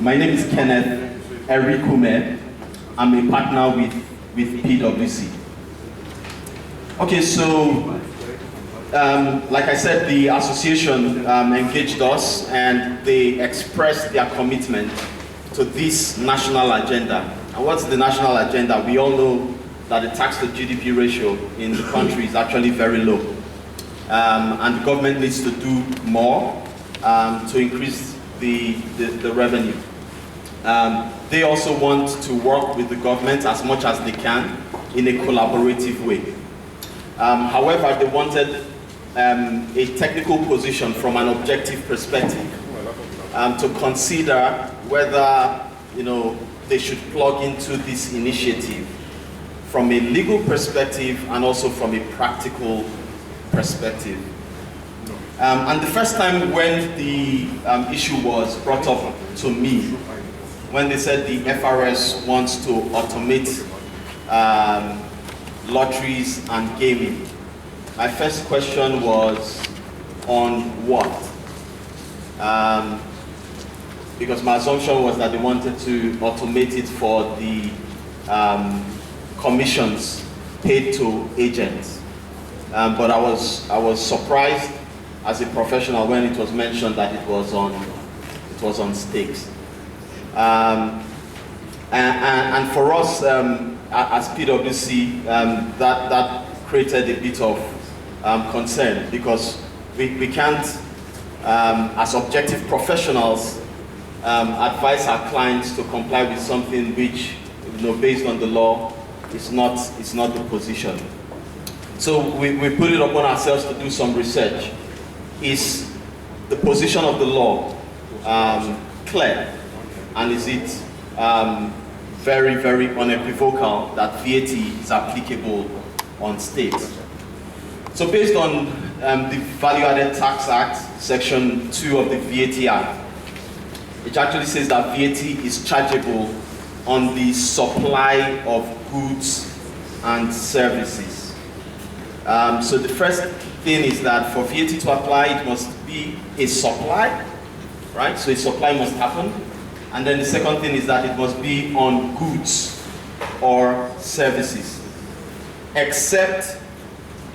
My name is Kenneth Erikume. I'm a partner with PwC. Okay, so like I said, the association engaged us and they expressed their commitment to this national agenda. And what's the national agenda? We all know that the tax to GDP ratio in the country is actually very low. And the government needs to do more to increase the revenue. They also want to work with the government as much as they can in a collaborative way. However, they wanted a technical position from an objective perspective to consider whether they should plug into this initiative from a legal perspective and also from a practical perspective. And the first time when the issue was brought up to me, when they said the FRS wants to automate lotteries and gaming, my first question was on what? Because my assumption was that they wanted to automate it for the commissions paid to agents. But I was surprised as a professional when it was mentioned that it was on stakes. And for us as PwC, that created a bit of concern, because we can't, as objective professionals, advise our clients to comply with something which, based on the law, is not the position. So we put it upon ourselves to do some research. Is the position of the law clear? And is it very, very unequivocal that VAT is applicable on states? So based on the Value Added Tax Act, Section 2 of the VAT Act, it actually says that VAT is chargeable on the supply of goods and services. So the first thing is that for VAT to apply, it must be a supply, right? So a supply must happen. And then the second thing is that it must be on goods or services, except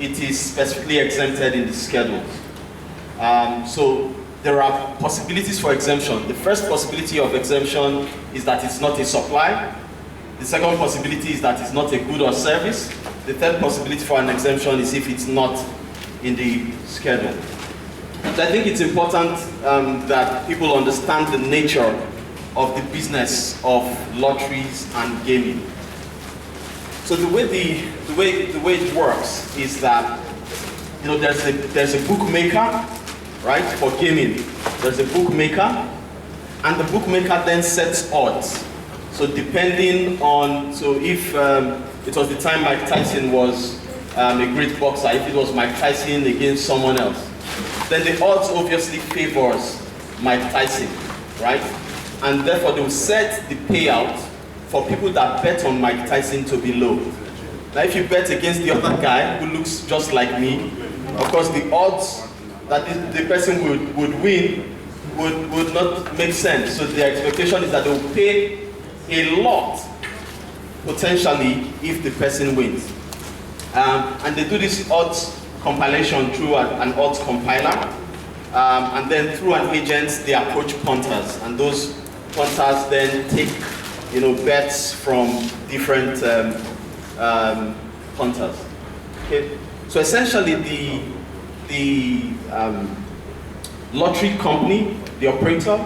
it is specifically exempted in the schedule. So there are possibilities for exemption. The first possibility of exemption is that it's not a supply. The second possibility is that it's not a good or service. The third possibility for an exemption is if it's not in the schedule. So I think it's important that people understand the nature of the business of lotteries and gaming. So the way it works is that there's a bookmaker, right, for gaming. There's a bookmaker, and the bookmaker then sets odds. So depending on, if it was the time Mike Tyson was a great boxer, if it was Mike Tyson against someone else, then the odds obviously favors Mike Tyson, right? And therefore they will set the payout for people that bet on Mike Tyson to be low. Now if you bet against the other guy who looks just like me, of course the odds that the person would win would not make sense. So the expectation is that they will pay a lot, potentially, if the person wins. And they do this odds compilation through an odds compiler. And then through an agent, they approach punters. And those punters then take bets from different punters. Okay? So essentially the lottery company, the operator,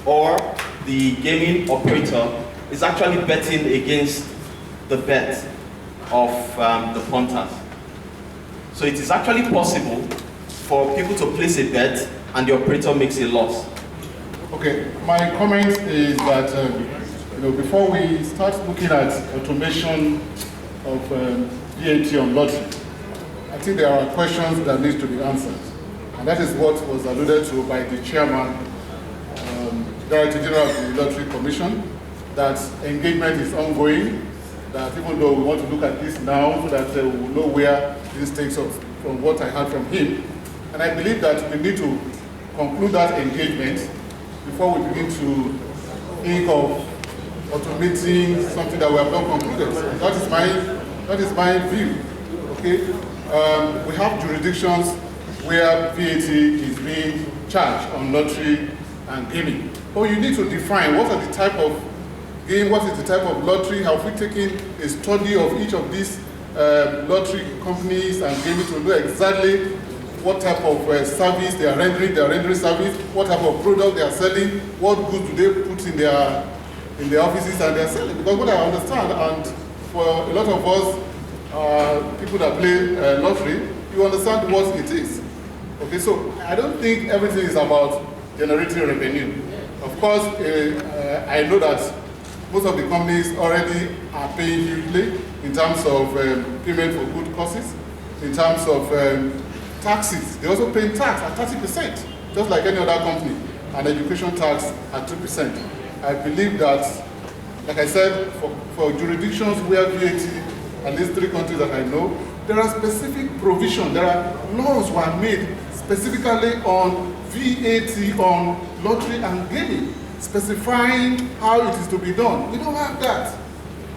or the gaming operator is actually betting against the bet of the punters. So it is actually possible for people to place a bet and the operator makes a loss. Okay, my comment is that before we start looking at automation of VAT on lottery, I think there are questions that need to be answered. And that is what was alluded to by the chairman, Director General of the Lottery Commission, that engagement is ongoing, that even though we want to look at this now so that we will know where this takes us from what I heard from him. And I believe that we need to conclude that engagement before we begin to think of automating something that we have not concluded. So that is my view. Okay, we have jurisdictions where VAT is being charged on lottery and gaming. But you need to define what are the type of game, what is the type of lottery. Have we taken a study of each of these lottery companies and gaming to know exactly what type of service they are rendering? They are rendering service. What type of product they are selling? What goods do they put in their offices and they are selling? Because what I understand, and for a lot of us, people that play lottery, you understand what it is. Okay, so I don't think everything is about generating revenue. Of course, I know that most of the companies already are paying hugely in terms of payment for good causes, in terms of taxes. They also pay tax at 30%, just like any other company, and education tax at 2%. I believe that, like I said, for jurisdictions where VAT, at least 3 countries that I know, there are specific provisions, there are laws were made specifically on VAT on lottery and gaming, specifying how it is to be done. We don't have that.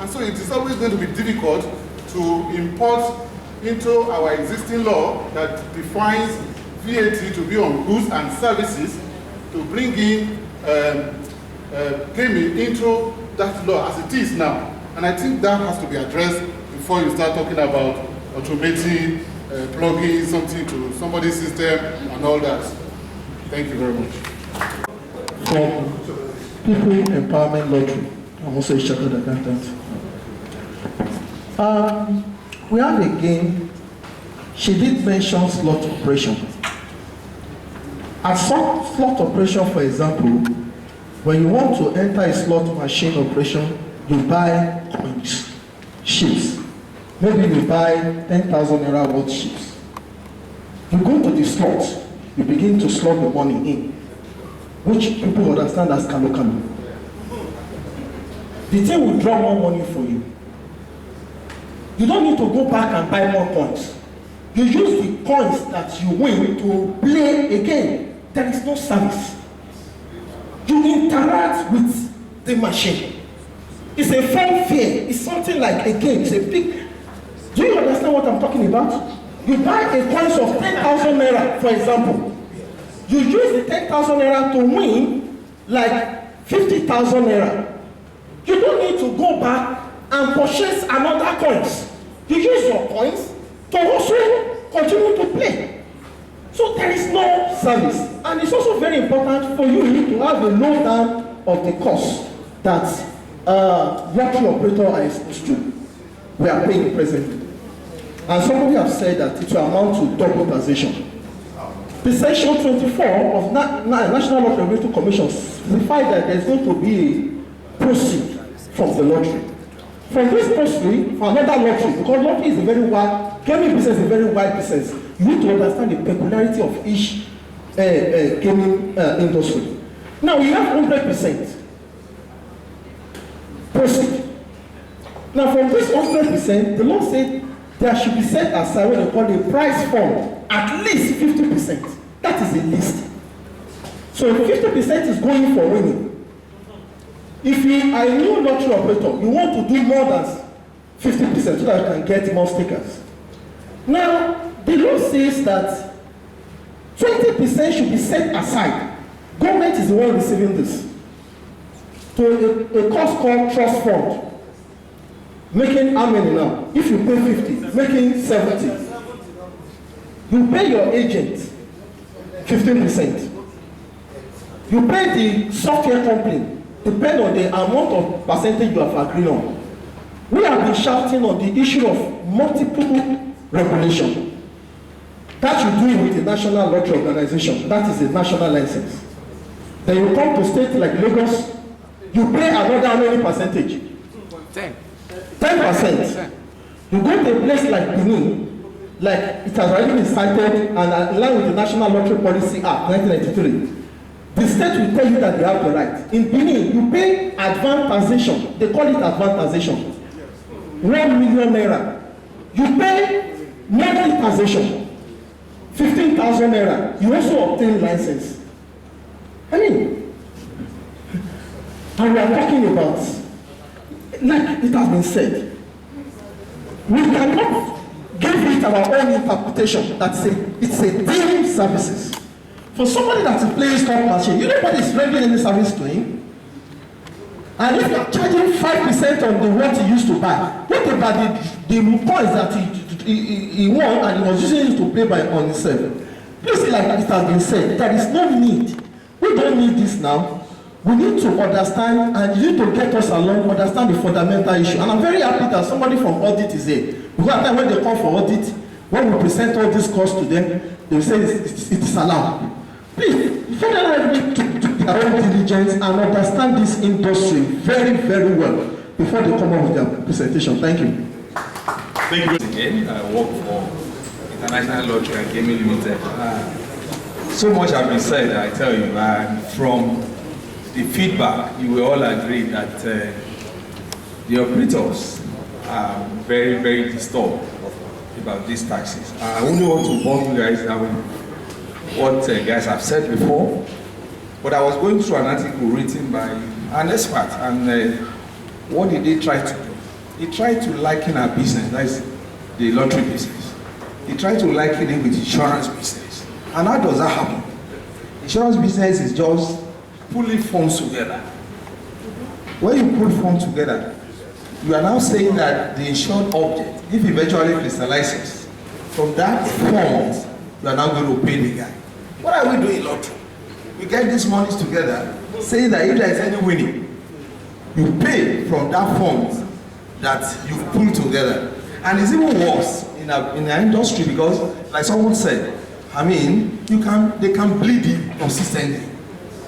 And so it is always going to be difficult to import into our existing law that defines VAT to be on goods and services to bring in gaming into that law as it is now. And I think that has to be addressed before you start talking about automating, plugging something to somebody's system and all that. Thank you very much. From People Empowerment Lottery, I'm also a chartered accountant. We have a game. She did mention slot operation. At slot operation, for example, when you want to enter a slot machine operation, you buy coins, chips. Maybe you buy 10,000 naira worth chips. You go to the slot, you begin to slot the money in, which people understand as kano. The thing will draw more money for you. You don't need to go back and buy more coins. You use the coins that you win to play again. There is no service. You interact with the machine. It's a fun fair. It's something like a game. It's a big. Do you understand what I'm talking about? You buy a coins of 10,000 naira, for example. You use the 10,000 naira to win like 50,000 naira. You don't need to go back and purchase another coins. You use your coins to also continue to play. So there is no service. And it's also very important for you to have a lowdown of the cost that lottery operator are exposed to. We are paying presently. And somebody have said that it will amount to double taxation. The section 24 of National Lottery Regulatory Commission specified that there is going to be a proceed from the lottery. From this proceed, for another lottery, because lottery is a very wide, gaming business is a very wide business, you need to understand the peculiarity of each gaming industry. Now, you have 100% proceed. Now, from this 100%, the law said there should be set aside what they call a prize fund, at least 50%. That is a list. So 50% is going for winning. If you are a new lottery operator, you want to do more than 50% so that you can get more stickers. Now, the law says that 20% should be set aside. Government is the one receiving this. To a cost called trust fund. Making how many now? If you pay 50, making 70. You pay your agent 15%. You pay the software company, depend on the amount of percentage you have agreed on. We have been shouting on the issue of multiple regulation. That you do with the National Lottery Organization. That is a national license. Then you come to states like Lagos, you pay another how many percentage? 10%. You go to a place like Benin, like it has already been cited and in line with the National Lottery Policy Act 1993. The state will tell you that they have the right. In Benin, you pay advance taxation. They call it advance taxation. 1 million naira. You pay monthly taxation. 15,000 naira. You also obtain license. I mean, And we are talking about, like it has been said, we cannot give it our own interpretation that it's a deemed services. For somebody that is playing stock machine, you know what is rendering any service to him? And if you are charging 5% on the what he used to buy, what about the points that he won and he was using it to pay by on himself? Please, like it has been said, there is no need. We don't need this now. We need to understand, and you need to get us along, understand the fundamental issue. And I'm very happy that somebody from audit is here. Because at the time when they come for audit, when we present all this cost to them, they will say it is allowed. Please, federal need to do their own diligence and understand this industry very, very well before they come up with their presentation. Thank you. Thank you again. I work for International Lottery and Gaming Limited. So much has been said, I tell you, and from the feedback, you will all agree that the operators are very, very disturbed about these taxes. I only want to warn you guys that what guys have said before, but I was going through an article written by an expert, and what did they try to do? He tried to liken our business, that is the lottery business. He tried to liken it with insurance business. And how does that happen? Insurance business is just pulling funds together. When you pull funds together, you are now saying that the insured object, if eventually crystallizes, from that fund, you are now going to pay the guy. What are we doing in lottery? We get these monies together, saying that if there is any winning, you pay from that fund that you've pulled together. And it's even worse in our industry because, like someone said, I mean, they can bleed you consistently.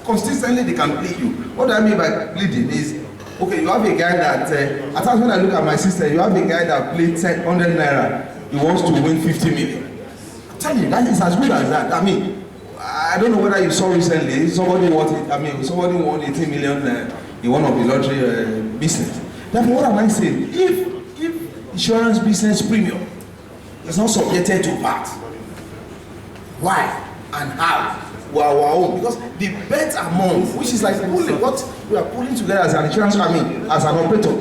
Consistently, they can bleed you. What do I mean by bleeding is, okay, you have a guy that, at times when I look at my sister, you have a guy that played 100 naira, he wants to win 50 million. I'm telling you, that is as good as that. I mean, I don't know whether you saw recently, somebody won 18 million in one of the lottery business. Therefore, what am I saying? If insurance business premium is not subjected to VAT, why and how? Well, our own, because the bet amount, which is like pulling what we are pulling together as an insurance company, as an operator,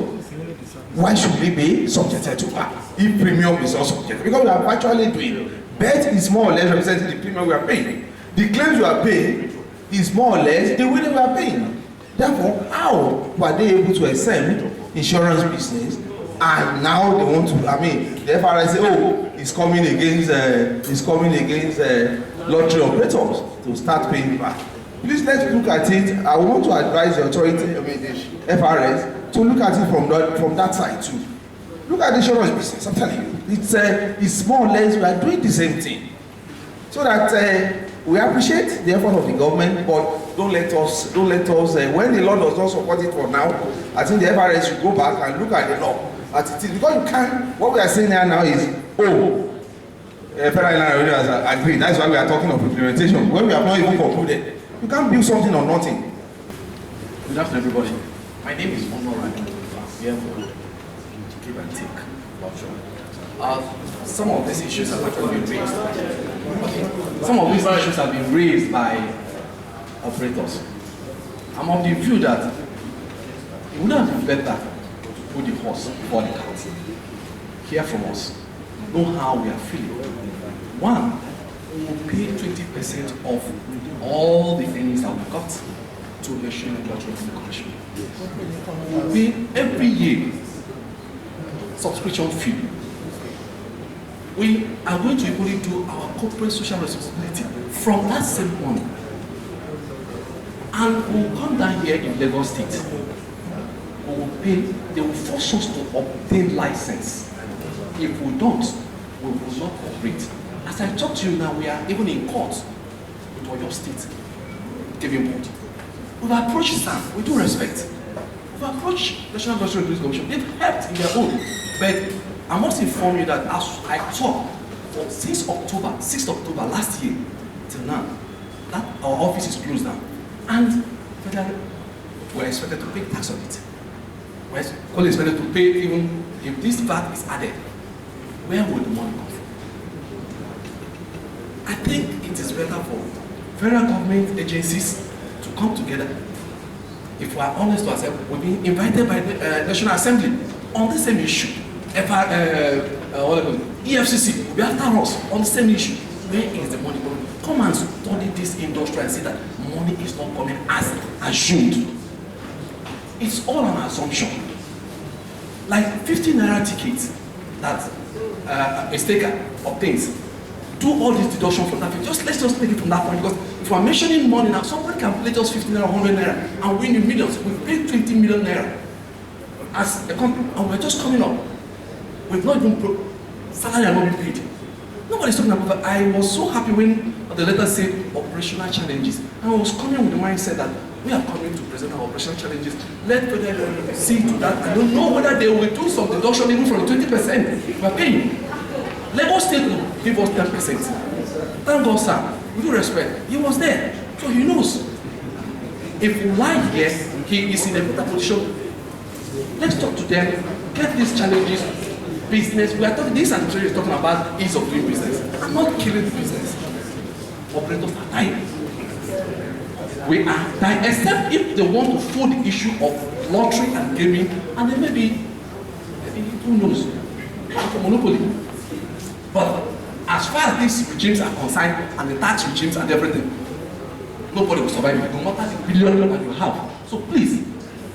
why should we be subjected to VAT if premium is not subjected? Because we are actually doing bet is more or less representing the premium we are paying. The claims we are paying is more or less the winning we are paying. Therefore, how were they able to exempt insurance business? And now they want to, I mean, the FRS say, oh, it's coming against lottery operators to start paying back. Please let's look at it. I want to advise the authority, I mean the FRS, to look at it from that side too. Look at the insurance business. I'm telling you, it's more or less we are doing the same thing. So that we appreciate the effort of the government, but don't let us when the law does not support it for now, I think the FRS should go back and look at the law as it is, because you can't. What we are saying here now is, federal revenue has agreed. That's why we are talking of implementation. When we have not even concluded, you can't build something on nothing. Good afternoon, everybody. My name is Nlrc. Here for give and take. Some of these issues have actually been raised. Some of these issues have been raised by operators. I'm of the view that it would have been better to put the horse before the cart. Hear from us. Know how we are feeling. One, we will pay 20% of all the earnings that we got to National Lottery Commission. We will pay every year subscription fee. We are going to equally do our corporate social responsibility from that same money. And we will come down here in Lagos State. We will pay, they will force us to obtain license. If we don't, we will not operate. As I talk to you now, we are even in court with Oyo State giving board. We've approached SAM, we do respect. We've approached National Lottery Commission. They've helped in their own. But I must inform you that as I talk, since October, 6th October last year till now, that our office is closed down. And we're expected to pay tax on it. We're expected to pay even if this VAT is added. Where would the money come from? I think it is better for federal government agencies to come together if we are honest to ourselves, we've been invited by the National Assembly on the same issue. EFCC will be after us on the same issue. Where is the money going? Come and study this industry and see that money is not coming as assumed. It's all an assumption. Like 15 naira tickets that a staker obtains. Do all this deduction from that. Let's just take it from that point, because if we're mentioning money now, somebody can play just 15 naira, 100 naira and win in millions. We've paid 20 million naira as a company, and we're just coming up. We've not even salary has not been paid. Nobody's talking about that. I was so happy when the letter said operational challenges. And I was coming with the mindset that we are coming to present our operational challenges. Let federal see to that. I don't know whether they will do some deduction even from 20% we're paying. Lagos State will give us 10%. Thank God, sir. With due respect, he was there, so he knows. If you like here, he is in a better position. Let's talk to them, get these challenges. Business, we are talking, this administration is talking about ease of doing business. I'm not killing the business. Operators are dying. We are dying, except if they want to fold the issue of lottery and gaming, and then maybe who knows, like a monopoly. But as far as these regimes are concerned, and the tax regimes and everything, nobody will survive it, no matter the billion that you have. So please,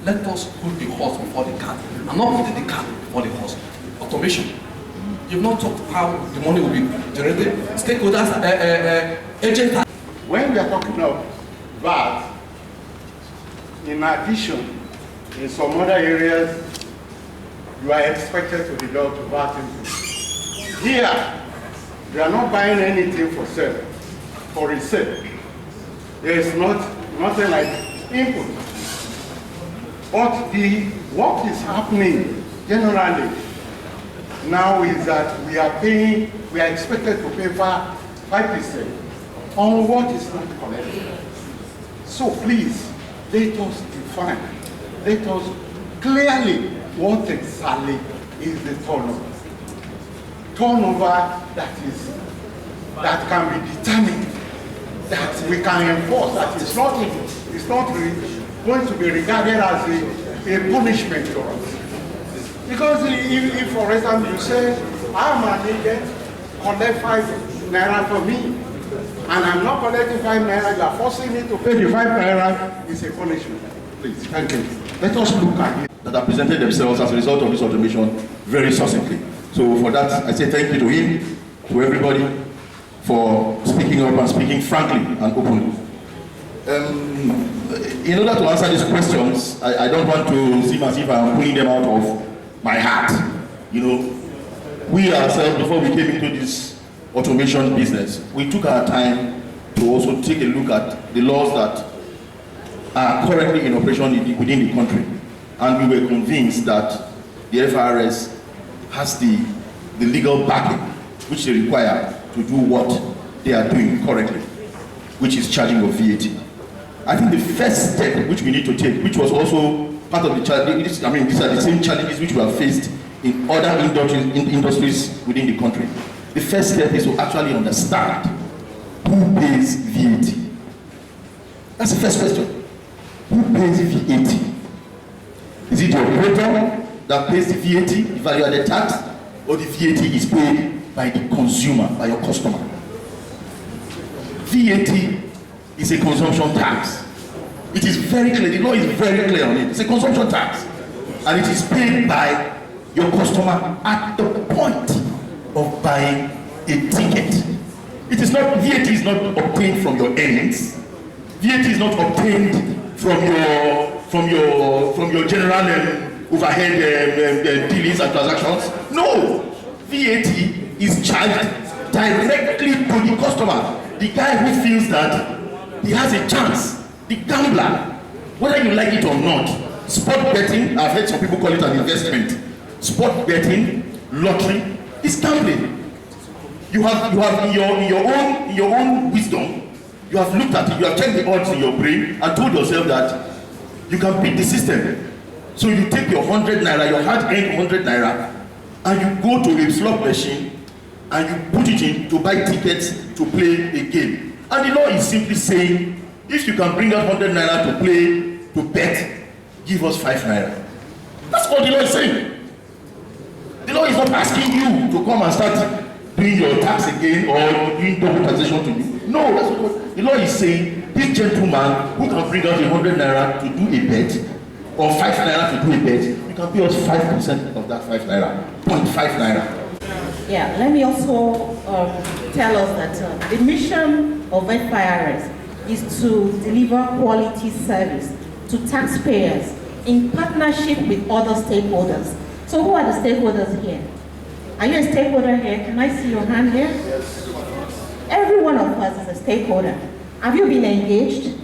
let us put the horse before the cart, and not put the cart before the horse. Automation. You've not talked how the money will be generated. Stakeholders, agents. When we are talking of VAT, in addition, in some other areas, you are expected to deduct VAT input. Here, we are not buying anything for sale, for resale. There is nothing like input. But what is happening generally now is that we are expected to pay 5% on what is not collected. So please, let us define, let us clearly what exactly is the turnover. Turnover that can be determined, that we can enforce, that is not going to be regarded as a punishment to us. Because if for example, you say, I'm an agent, collect 5 naira for me, and I'm not collecting 5 naira, you are forcing me to pay the 5 naira, it's a punishment. Please, thank you. Let us look at it. That have presented themselves as a result of this automation very succinctly. So for that, I say thank you to him, to everybody, for speaking up and speaking frankly and openly. In order to answer these questions, I don't want to seem as if I'm pulling them out of my heart. You know, we ourselves, before we came into this automation business, we took our time to also take a look at the laws that are currently in operation within the country. And we were convinced that the FRS has the legal backing which they require to do what they are doing correctly, which is charging of VAT. I think the first step which we need to take, which was also part of the challenge, I mean, these are the same challenges which we have faced in other industries within the country. The first step is to actually understand who pays VAT. That's the first question. Who pays VAT? Is it the operator that pays the VAT, the value-added tax, or the VAT is paid by the consumer, by your customer? VAT is a consumption tax. It is very clear, the law is very clear on it. It's a consumption tax. And it is paid by your customer at the point of buying a ticket. It is not, VAT is not obtained from your earnings. VAT is not obtained from your general overhead dealings and transactions. No! VAT is charged directly to the customer. The guy who feels that he has a chance, the gambler, whether you like it or not. Sport betting, I've heard some people call it an investment. Sport betting, lottery, is gambling. You have in your own wisdom, you have looked at it, you have checked the odds in your brain and told yourself that you can beat the system. So you take your 100 naira, your hard-earned 100 naira, and you go to a slot machine and you put it in to buy tickets to play a game. And the law is simply saying, if you can bring out 100 naira to play to bet, give us 5 naira. That's what the law is saying. The law is not asking you to come and start doing your tax again or doing double taxation to you. No, that's what the law is saying. This gentleman who can bring out 100 naira to do a bet or 5 naira to do a bet, you can pay us 5% of that 5 naira, 0.5 naira. Yeah, let me also tell us that the mission of FIRS is to deliver quality service to taxpayers in partnership with other stakeholders. So who are the stakeholders here? Are you a stakeholder here? Can I see your hand here? Yes. Every one of us is a stakeholder. Have you been engaged?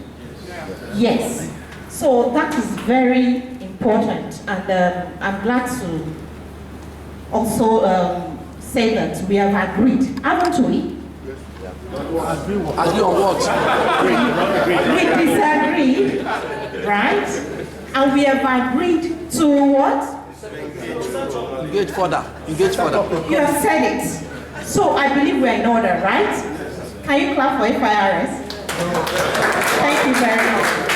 Yes. So that is very important, and I'm glad to also say that we have agreed, haven't we? Agree on what? We disagreed, right? And we have agreed to what? Engage further. Engage further. You have said it. So I believe we're in order, right? Can you clap for FIRS? Thank you very much.